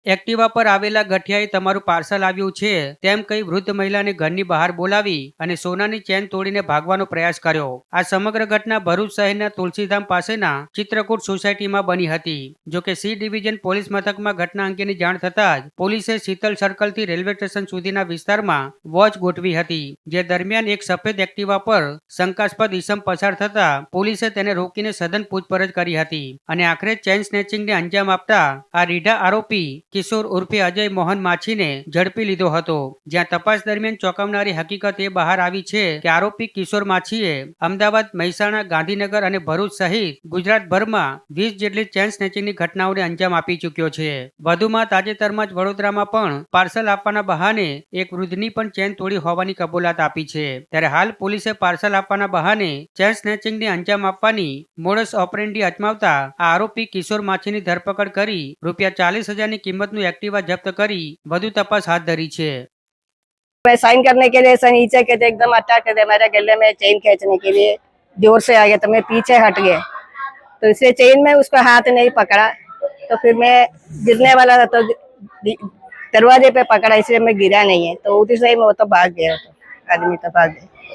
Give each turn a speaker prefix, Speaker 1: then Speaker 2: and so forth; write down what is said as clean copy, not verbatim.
Speaker 1: Activa પર આવેલા ગઠિયાએ તમારું પાર્સલ આવ્યું છે તેમ કહી વૃદ્ધ મહિલાને ઘરની બહાર બોલાવી અને સોનાની ચેન તોડીને ભાગવાનો પ્રયાસ કર્યો. આ સમગ્ર ઘટના ભરૂચ શહેરના તુલસીધામ પાસેના ચિત્રકૂટ સોસાયટીમાં બની હતી. જોકે સી ડિવિઝન પોલીસ મથકમાં ઘટના અંગેની જાણ થતાં જ પોલીસે શીતલ સર્કલથી રેલવે સ્ટેશન સુધીના વિસ્તારમાં વોચ ગોઠવી હતી. જે દરમિયાન એક સફેદ એક્ટિવા પર શંકાસ્પદ ઈસમ પસાર થતા પોલીસે તેને રોકીને સઘન પૂછપરછ કરી હતી અને આખરે ચેન સ્નેચિંગને અંજામ આપતા આ રીઢા આરોપી કિશોર ઉર્ફે અજય મોહન માછીને ઝડપી લીધો હતો. જ્યાં તપાસ દરમિયાન ચોંકાવનારી હકીકત એ બહાર આવી છે કે આરોપી કિશોર માછીએ અમદાવાદ, મહેસાણા, ગાંધીનગર અને ભરૂચ સહિત ગુજરાતભરમાં 20 જેટલી ચેન સ્નેચિંગની ઘટનાઓને અંજામ આપી ચૂક્યો છે. વધુમાં તાજેતરમાં જ વડોદરામાં પણ પાર્સલ આપવાના બહાને એક વૃદ્ધની પણ ચેન તોડી હોવાની કબૂલાત આપી છે. ત્યારે હાલ પોલીસે પાર્સલ આપવાના બહાને ચેન સ્નેચિંગને અંજામ આપવાની મોડસ ઓપરેન્ડી અજમાવતા આ આરોપી કિશોર માછીની ધરપકડ કરી ₹40,000ની કિંમતનું एक्टिवा जब्त करी વધુ તપાસ હાથ ધરી છે.
Speaker 2: मैं साइन करने के लिए नीचे के थे, एकदम अटैक थे मेरे गले में चेन खींचने के लिए जोर से आ गया तो मैं पीछे हट गया, तो इसलिए चेन में उसका हाथ नहीं पकड़ा, तो फिर मैं गिरने वाला था तो दरवाजे पे पकड़ा, इसलिए मैं गिरा नहीं है, तो उसी से ही मैं वो तो भाग गया, तो आदमी तो भाग गया।